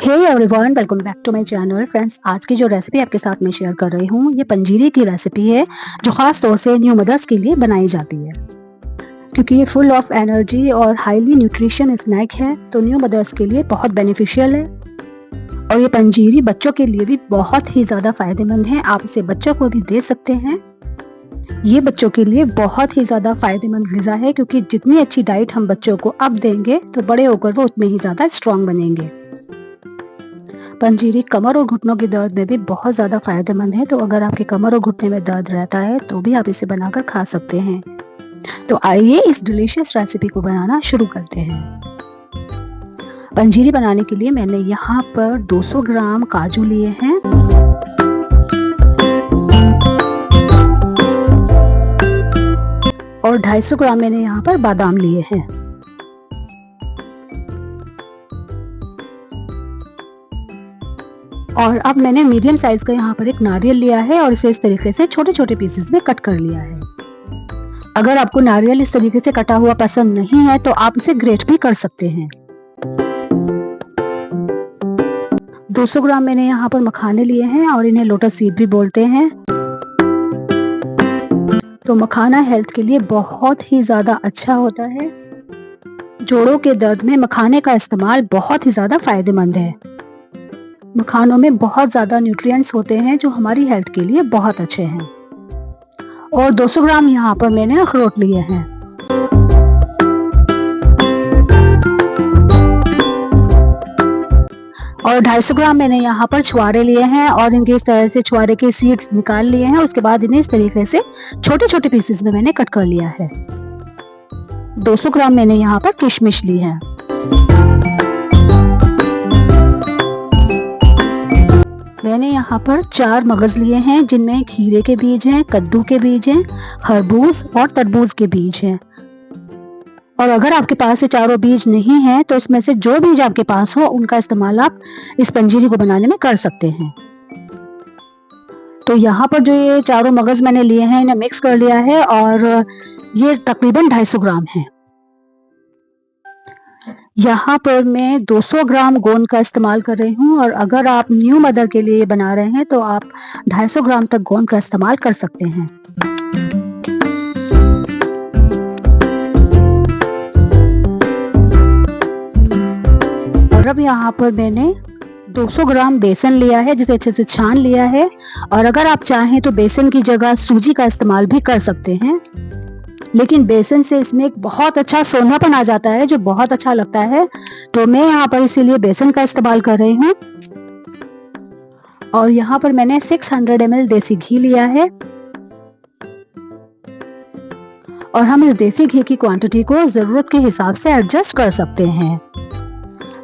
Hey everyone, welcome back to my channel. Friends, आज की जो रेसिपी आपके साथ में शेयर कर रही हूँ ये पंजीरी की रेसिपी है जो ख़ास तौर से न्यू मदर्स के लिए बनाई जाती है क्योंकि ये फुल ऑफ एनर्जी और हाईली न्यूट्रिशन स्नैक है, तो न्यू मदर्स के लिए बहुत बेनिफिशियल है। और ये पंजीरी बच्चों के लिए भी बहुत ही ज़्यादा फायदेमंद है, आप इसे बच्चों को भी दे सकते हैं। ये बच्चों के लिए बहुत ही ज़्यादा फायदेमंद ग़िज़ा है क्योंकि जितनी अच्छी डाइट हम बच्चों को अब देंगे तो बड़े होकर वो उतने ही ज़्यादा स्ट्रॉन्ग बनेंगे। पंजीरी कमर और घुटनों के दर्द में भी बहुत ज़्यादा फायदेमंद है, तो अगर आपके कमर और घुटने में दर्द रहता है तो भी आप इसे बनाकर खा सकते हैं। तो आइए इस डिलीशियस रेसिपी को बनाना शुरू करते हैं। पंजीरी बनाने के लिए मैंने यहाँ पर 200 ग्राम काजू लिए हैं और 250 ग्राम मैंने यहाँ पर बादाम लिए हैं। और अब मैंने मीडियम साइज का यहाँ पर एक नारियल लिया है और इसे इस तरीके से छोटे छोटे पीसेस में कट कर लिया है। अगर आपको नारियल इस तरीके से कटा हुआ पसंद नहीं है तो आप इसे ग्रेट भी कर सकते हैं। 200 ग्राम मैंने यहाँ पर मखाने लिए हैं और इन्हें लोटस सीड भी बोलते हैं। तो मखाना हेल्थ के लिए बहुत ही ज्यादा अच्छा होता है। जोड़ों के दर्द में मखाने का इस्तेमाल बहुत ही ज्यादा फायदेमंद है। मखानों में बहुत ज़्यादा न्यूट्रिएंट्स होते हैं जो हमारी हेल्थ के लिए बहुत अच्छे हैं। और 200 ग्राम यहाँ पर मैंने अखरोट लिए हैं। और 250 ग्राम मैंने यहाँ पर छुआरे लिए हैं और इनके इस तरह से छुआरे के सीड्स निकाल लिए हैं। उसके बाद इन्हें इस तरीके से छोटे छोटे पीसेस में मैंने कट कर लिया है। 200 ग्राम मैंने यहाँ पर किशमिश ली है। मैंने यहाँ पर 4 मगज लिए हैं जिनमें खीरे के बीज हैं, कद्दू के बीज हैं, खरबूज और तरबूज के बीज हैं। और अगर आपके पास ये चारों बीज नहीं हैं तो इसमें से जो बीज आपके पास हो उनका इस्तेमाल आप इस पंजीरी को बनाने में कर सकते हैं। तो यहाँ पर जो ये चारों मगज मैंने लिए हैं इन्हें मिक्स कर लिया है और ये तकरीबन 250 ग्राम है। यहाँ पर मैं 200 ग्राम गोंद का इस्तेमाल कर रही हूँ और अगर आप न्यू मदर के लिए बना रहे हैं तो आप 250 ग्राम तक गोंद का इस्तेमाल कर सकते हैं। और अब यहाँ पर मैंने 200 ग्राम बेसन लिया है जिसे अच्छे से छान लिया है। और अगर आप चाहें तो बेसन की जगह सूजी का इस्तेमाल भी कर सकते हैं, लेकिन बेसन से इसमें एक बहुत अच्छा सोंधापन आ जाता है जो बहुत अच्छा लगता है, तो मैं यहाँ पर इसीलिए बेसन का इस्तेमाल कर रही हूँ। और यहाँ पर मैंने 600 ml देसी घी लिया है और हम इस देसी घी की क्वांटिटी को जरूरत के हिसाब से एडजस्ट कर सकते हैं।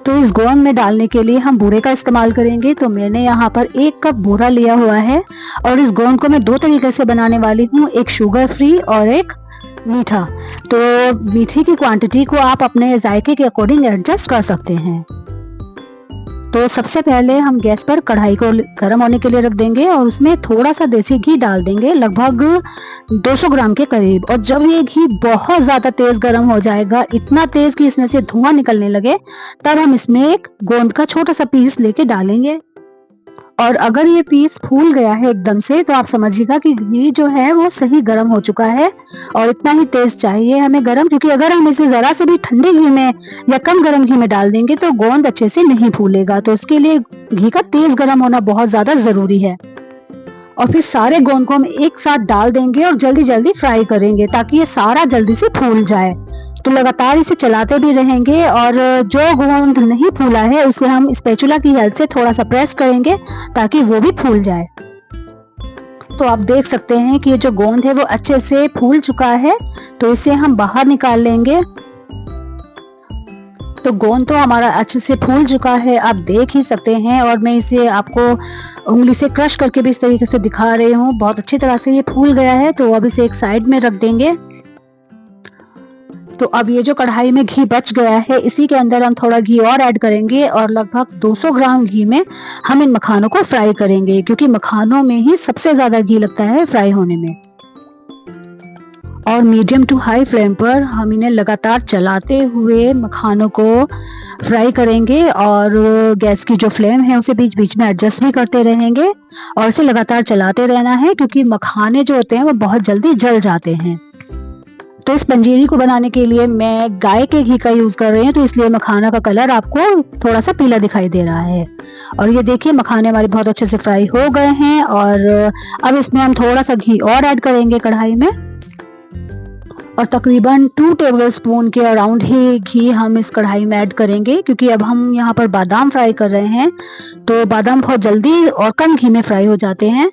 तो इस गोंद में डालने के लिए हम बूरे का इस्तेमाल करेंगे, तो मैंने यहाँ पर 1 कप बूरा लिया हुआ है। और इस गोंद को मैं 2 तरीके से बनाने वाली हूँ, एक शुगर फ्री और एक मीठा। तो मीठे की क्वांटिटी को आप अपने जायके के अकॉर्डिंग एडजस्ट कर सकते हैं। तो सबसे पहले हम गैस पर कढ़ाई को गर्म होने के लिए रख देंगे और उसमें थोड़ा सा देसी घी डाल देंगे, लगभग 200 ग्राम के करीब। और जब ये घी बहुत ज़्यादा तेज़ गर्म हो जाएगा, इतना तेज़ कि इसमें से धुआं निकलने लगे, तब हम इसमें एक गोंद का छोटा सा पीस लेके डालेंगे। और अगर ये पीस फूल गया है एकदम से तो आप समझिएगा कि घी जो है वो सही गर्म हो चुका है। और इतना ही तेज चाहिए हमें गर्म, क्योंकि अगर हम इसे जरा से भी ठंडे घी में या कम गर्म घी में डाल देंगे तो गोंद अच्छे से नहीं फूलेगा। तो उसके लिए घी का तेज गर्म होना बहुत ज्यादा जरूरी है। और फिर सारे गोंद को हम एक साथ डाल देंगे और जल्दी जल्दी फ्राई करेंगे ताकि ये सारा जल्दी से फूल जाए। तो लगातार इसे चलाते भी रहेंगे और जो गोंद नहीं फूला है उसे हम स्पैचुला की हेल्प से थोड़ा सा प्रेस करेंगे ताकि वो भी फूल जाए। तो आप देख सकते हैं कि ये जो गोंद है वो अच्छे से फूल चुका है, तो इसे हम बाहर निकाल लेंगे। तो गोंद तो हमारा अच्छे से फूल चुका है, आप देख ही सकते हैं। और मैं इसे आपको उंगली से क्रश करके भी इस तरीके से दिखा रही हूँ, बहुत अच्छी तरह से ये फूल गया है। तो अब इसे एक साइड में रख देंगे। तो अब ये जो कढ़ाई में घी बच गया है इसी के अंदर हम थोड़ा घी और ऐड करेंगे और लगभग 200 ग्राम घी में हम इन मखानों को फ्राई करेंगे, क्योंकि मखानों में ही सबसे ज्यादा घी लगता है फ्राई होने में। और मीडियम टू हाई फ्लेम पर हम इन्हें लगातार चलाते हुए मखानों को फ्राई करेंगे और गैस की जो फ्लेम है उसे बीच बीच में एडजस्ट भी करते रहेंगे और इसे लगातार चलाते रहना है, क्योंकि मखाने जो होते हैं वो बहुत जल्दी जल जाते हैं। तो इस पंजीरी को बनाने के लिए मैं गाय के घी का यूज कर रही हूँ, तो इसलिए मखाना का कलर आपको थोड़ा सा पीला दिखाई दे रहा है। और ये देखिए मखाने हमारे बहुत अच्छे से फ्राई हो गए हैं और अब इसमें हम थोड़ा सा घी और ऐड करेंगे कढ़ाई में और तकरीबन 2 टेबलस्पून के अराउंड ही घी हम इस कढ़ाई में ऐड करेंगे, क्योंकि अब हम यहाँ पर बादाम फ्राई कर रहे हैं तो बादाम बहुत जल्दी और कम घी में फ्राई हो जाते हैं।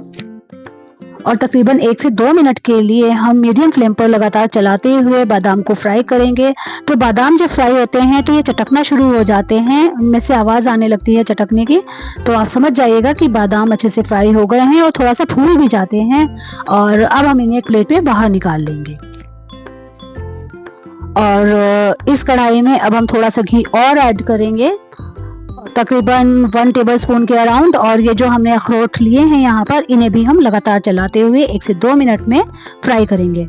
और तकरीबन 1 से 2 मिनट के लिए हम मीडियम फ्लेम पर लगातार चलाते हुए बादाम को फ्राई करेंगे। तो बादाम जब फ्राई होते हैं तो ये चटकना शुरू हो जाते हैं, उनमें से आवाज़ आने लगती है चटकने की, तो आप समझ जाइएगा कि बादाम अच्छे से फ्राई हो गए हैं और थोड़ा सा फूल भी जाते हैं। और अब हम इन्हें एक प्लेट में बाहर निकाल लेंगे और इस कढ़ाई में अब हम थोड़ा सा घी और ऐड करेंगे, तकरीबन 1 टेबलस्पून के अराउंड। और ये जो हमने अखरोट लिए हैं यहाँ पर, इन्हें भी हम लगातार चलाते हुए 1 से 2 मिनट में फ्राई करेंगे।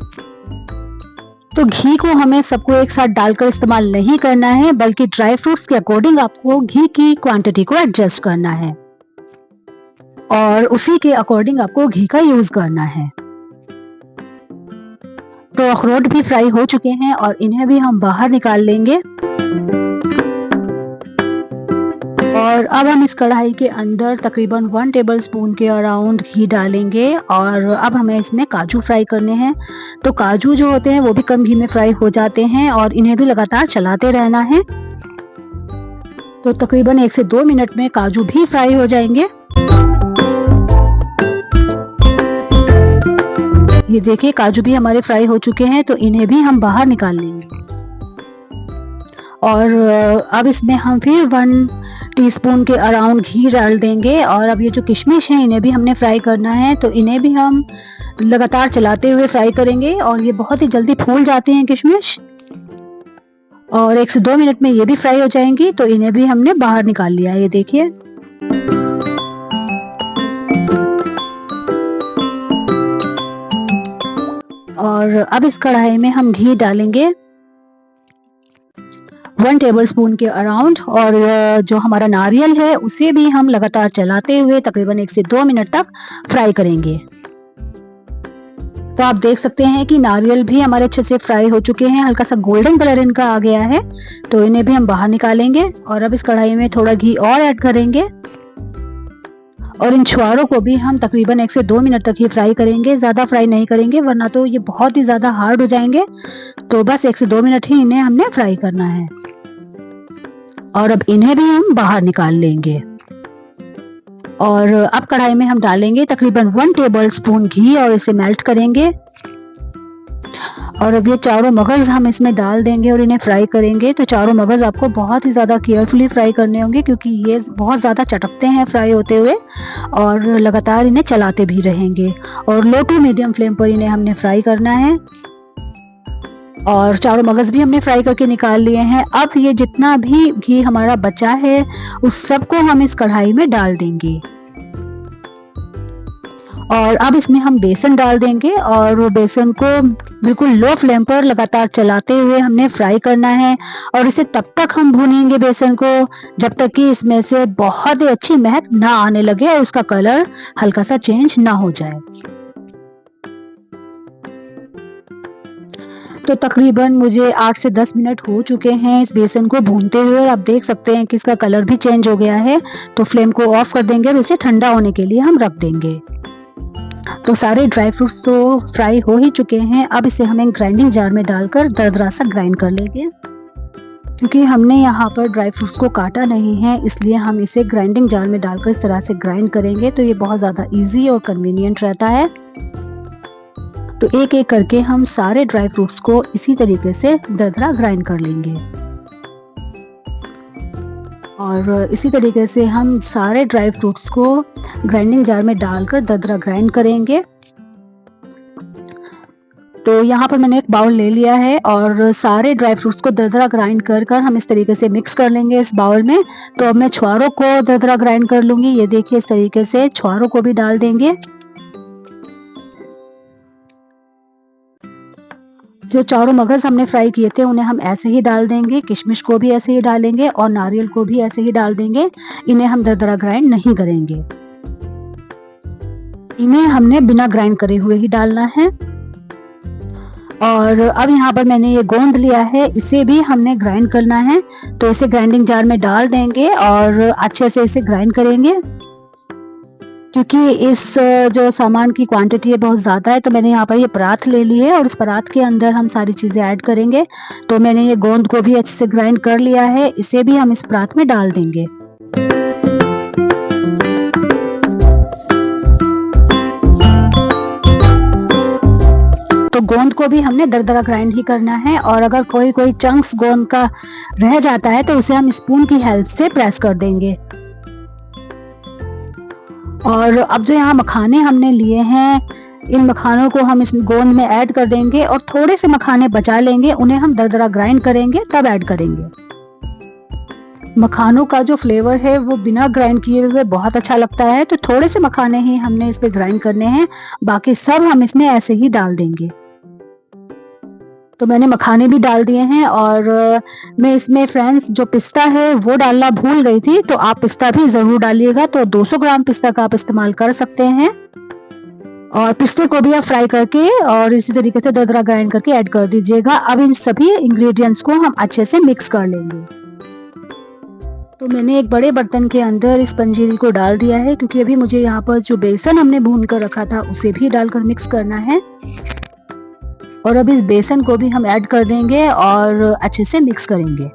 तो घी को हमें सबको एक साथ डालकर इस्तेमाल नहीं करना है, बल्कि ड्राई फ्रूट्स के अकॉर्डिंग आपको घी की क्वांटिटी को एडजस्ट करना है और उसी के अकॉर्डिंग आपको घी का यूज करना है। तो अखरोट भी फ्राई हो चुके हैं और इन्हें भी हम बाहर निकाल लेंगे और अब हम इस कढ़ाई के अंदर तकरीबन 1 टेबलस्पून के अराउंड घी डालेंगे और अब हमें इसमें काजू फ्राई करने हैं। तो काजू जो होते हैं वो भी कम घी में फ्राई हो जाते हैं और इन्हें भी लगातार चलाते रहना है। तो तकरीबन 1 से 2 मिनट में काजू भी फ्राई हो जाएंगे। ये देखिए काजू भी हमारे फ्राई हो चुके हैं, तो इन्हें भी हम बाहर निकाल लेंगे और अब इसमें हम फिर 1 टीस्पून के अराउंड घी डाल देंगे। और अब ये जो किशमिश है इन्हें भी हमने फ्राई करना है, तो इन्हें भी हम लगातार चलाते हुए फ्राई करेंगे और ये बहुत ही जल्दी फूल जाते हैं किशमिश और 1 से 2 मिनट में ये भी फ्राई हो जाएंगी। तो इन्हें भी हमने बाहर निकाल लिया है, ये देखिए। और अब इस कढ़ाई में हम घी डालेंगे 1 टेबलस्पून के अराउंड और जो हमारा नारियल है उसे भी हम लगातार चलाते हुए तकरीबन 1 से 2 मिनट तक फ्राई करेंगे। तो आप देख सकते हैं कि नारियल भी हमारे अच्छे से फ्राई हो चुके हैं, हल्का सा गोल्डन कलर इनका आ गया है, तो इन्हें भी हम बाहर निकालेंगे और अब इस कढ़ाई में थोड़ा घी और ऐड करेंगे और इन छुआरों को भी हम तकरीबन 1 से 2 मिनट तक ही फ्राई करेंगे, ज़्यादा फ्राई नहीं करेंगे वरना तो ये बहुत ही ज़्यादा हार्ड हो जाएंगे। तो बस 1 से 2 मिनट ही इन्हें हमने फ्राई करना है और अब इन्हें भी हम बाहर निकाल लेंगे। और अब कढ़ाई में हम डालेंगे तकरीबन 1 टेबलस्पून घी और इसे मेल्ट करेंगे और अब ये चारों मगज हम इसमें डाल देंगे और इन्हें फ्राई करेंगे। तो चारों मगज आपको बहुत ही ज़्यादा केयरफुली फ्राई करने होंगे, क्योंकि ये बहुत ज़्यादा चटकते हैं फ्राई होते हुए और लगातार इन्हें चलाते भी रहेंगे और लो टू मीडियम फ्लेम पर इन्हें हमने फ्राई करना है। और चारों मगज भी हमने फ्राई करके निकाल लिए हैं। अब ये जितना भी घी हमारा बचा है उस सबको हम इस कढ़ाई में डाल देंगे और अब इसमें हम बेसन डाल देंगे और बेसन को बिल्कुल लो फ्लेम पर लगातार चलाते हुए हमने फ्राई करना है और इसे तब तक हम भूनेंगे बेसन को जब तक कि इसमें से बहुत ही अच्छी महक ना आने लगे और उसका कलर हल्का सा चेंज ना हो जाए। तो तकरीबन मुझे 8 से 10 मिनट हो चुके हैं इस बेसन को भूनते हुए और आप देख सकते हैं कि इसका कलर भी चेंज हो गया है। तो फ्लेम को ऑफ कर देंगे और इसे ठंडा होने के लिए हम रख देंगे। तो सारे ड्राई फ्रूट्स तो फ्राई हो ही चुके हैं। अब इसे हमें ग्राइंडिंग जार में डालकर दरदरा सा ग्राइंड कर लेंगे। क्योंकि हमने यहाँ पर ड्राई फ्रूट्स को काटा नहीं है, इसलिए हम इसे ग्राइंडिंग जार में डालकर इस तरह से ग्राइंड करेंगे, तो ये बहुत ज़्यादा इजी और कन्वीनियंट रहता है। तो एक एक करके हम सारे ड्राई फ्रूट्स को इसी तरीके से दरदरा ग्राइंड कर लेंगे और इसी तरीके से हम सारे ड्राई फ्रूट्स को ग्राइंडिंग जार में डालकर दरदरा ग्राइंड करेंगे। तो यहाँ पर मैंने एक बाउल ले लिया है और सारे ड्राई फ्रूट्स को दरदरा ग्राइंड कर कर हम इस तरीके से मिक्स कर लेंगे इस बाउल में। तो अब मैं छुआरों को दरदरा ग्राइंड कर लूँगी। ये देखिए इस तरीके से छुआरों को भी डाल देंगे जो चारों मगज हमने फ्राई किए थे उन्हें हम ऐसे ही डाल देंगे, किशमिश को भी ऐसे ही डालेंगे और नारियल को भी ऐसे ही डाल देंगे। इन्हें हम दरदरा ग्राइंड नहीं करेंगे, इन्हें हमने बिना ग्राइंड करे हुए ही डालना है। और अब यहाँ पर मैंने ये गोंद लिया है, इसे भी हमने ग्राइंड करना है। तो इसे ग्राइंडिंग जार में डाल देंगे और अच्छे से इसे ग्राइंड करेंगे। क्योंकि इस जो सामान की क्वांटिटी है बहुत ज़्यादा है, तो मैंने यहाँ पर ये परात ले ली है और इस परात के अंदर हम सारी चीज़ें ऐड करेंगे। तो मैंने ये गोंद को भी अच्छे से ग्राइंड कर लिया है, इसे भी हम इस परात में डाल देंगे। तो गोंद को भी हमने दरदरा ग्राइंड ही करना है और अगर कोई चंक्स गोंद का रह जाता है तो उसे हम स्पून की हेल्प से प्रेस कर देंगे। और अब जो यहाँ मखाने हमने लिए हैं, इन मखानों को हम इस गोंद में ऐड कर देंगे और थोड़े से मखाने बचा लेंगे, उन्हें हम दरदरा ग्राइंड करेंगे तब ऐड करेंगे। मखानों का जो फ्लेवर है वो बिना ग्राइंड किए हुए बहुत अच्छा लगता है, तो थोड़े से मखाने ही हमने इस पे ग्राइंड करने हैं, बाकी सब हम इसमें ऐसे ही डाल देंगे। तो मैंने मखाने भी डाल दिए हैं और मैं इसमें फ्रेंड्स जो पिस्ता है वो डालना भूल गई थी, तो आप पिस्ता भी ज़रूर डालिएगा। तो 200 ग्राम पिस्ता का आप इस्तेमाल कर सकते हैं और पिस्ते को भी आप फ्राई करके और इसी तरीके से दरदरा ग्राइंड करके ऐड कर दीजिएगा। अब इन सभी इंग्रेडिएंट्स को हम अच्छे से मिक्स कर लेंगे। तो मैंने एक बड़े बर्तन के अंदर इस पंजीरी को डाल दिया है, क्योंकि अभी मुझे यहाँ पर जो बेसन हमने भून कर रखा था उसे भी डालकर मिक्स करना है। और अब इस बेसन को भी हम ऐड कर देंगे और अच्छे से मिक्स करेंगे।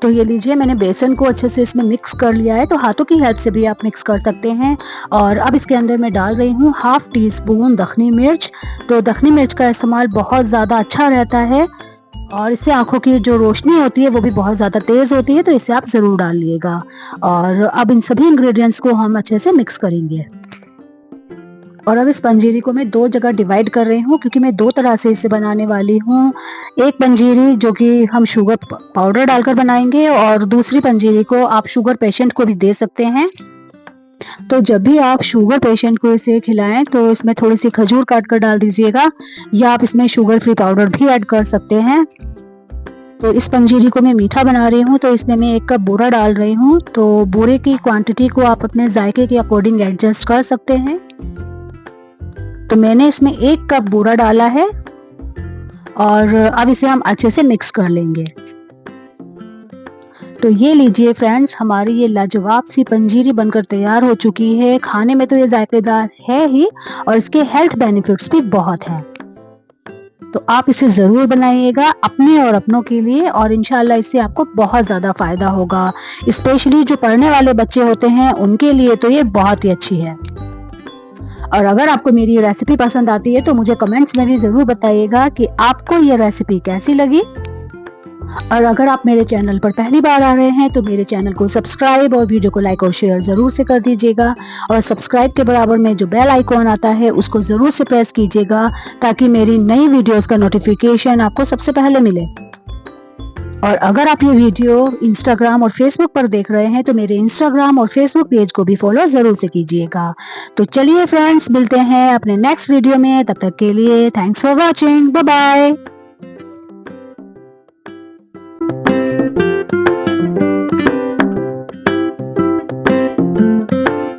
तो ये लीजिए, मैंने बेसन को अच्छे से इसमें मिक्स कर लिया है, तो हाथों की हेल्प से भी आप मिक्स कर सकते हैं। और अब इसके अंदर मैं डाल रही हूँ 1/2 टीस्पून दखनी मिर्च। तो दखनी मिर्च का इस्तेमाल बहुत ज़्यादा अच्छा रहता है और इससे आंखों की जो रोशनी होती है वो भी बहुत ज़्यादा तेज़ होती है, तो इसे आप ज़रूर डाल लिएगा। और अब इन सभी इंग्रेडिएंट्स को हम अच्छे से मिक्स करेंगे। और अब इस पंजीरी को मैं 2 जगह डिवाइड कर रही हूँ, क्योंकि मैं 2 तरह से इसे बनाने वाली हूँ। एक पंजीरी जो कि हम शुगर पाउडर डालकर बनाएंगे और दूसरी पंजीरी को आप शुगर पेशेंट को भी दे सकते हैं। तो जब भी आप शुगर पेशेंट को इसे खिलाएं तो इसमें थोड़ी सी खजूर काट कर डाल दीजिएगा, या आप इसमें शुगर फ्री पाउडर भी ऐड कर सकते हैं। तो इस पंजीरी को मैं मीठा बना रही हूँ, तो इसमें मैं 1 कप बूरा डाल रही हूँ। तो बूरे की क्वांटिटी को आप अपने जायके के अकॉर्डिंग एडजस्ट कर सकते हैं। तो मैंने इसमें 1 कप बूरा डाला है और अब इसे हम अच्छे से मिक्स कर लेंगे। तो ये लीजिए फ्रेंड्स, हमारी ये लाजवाब सी पंजीरी बनकर तैयार हो चुकी है। खाने में तो ये जायकेदार है ही और इसके हेल्थ बेनिफिट्स भी बहुत हैं। तो आप इसे ज़रूर बनाइएगा अपने और अपनों के लिए, और इंशाल्लाह इससे आपको बहुत ज़्यादा फ़ायदा होगा। स्पेशली जो पढ़ने वाले बच्चे होते हैं उनके लिए तो ये बहुत ही अच्छी है। और अगर आपको मेरी ये रेसिपी पसंद आती है तो मुझे कमेंट्स में भी ज़रूर बताइएगा कि आपको ये रेसिपी कैसी लगी। और अगर आप मेरे चैनल पर पहली बार आ रहे हैं तो मेरे चैनल को सब्सक्राइब और वीडियो को लाइक और शेयर ज़रूर से कर दीजिएगा। और सब्सक्राइब के बराबर में जो बेल आइकॉन आता है उसको ज़रूर से प्रेस कीजिएगा, ताकि मेरी नई वीडियोस का नोटिफिकेशन आपको सबसे पहले मिले। और अगर आप ये वीडियो इंस्टाग्राम और फेसबुक पर देख रहे हैं तो मेरे इंस्टाग्राम और फेसबुक पेज को भी फॉलो ज़रूर से कीजिएगा। तो चलिए फ्रेंड्स, मिलते हैं अपने नेक्स्ट वीडियो में। तब तक के लिए thanks for watching, bye bye.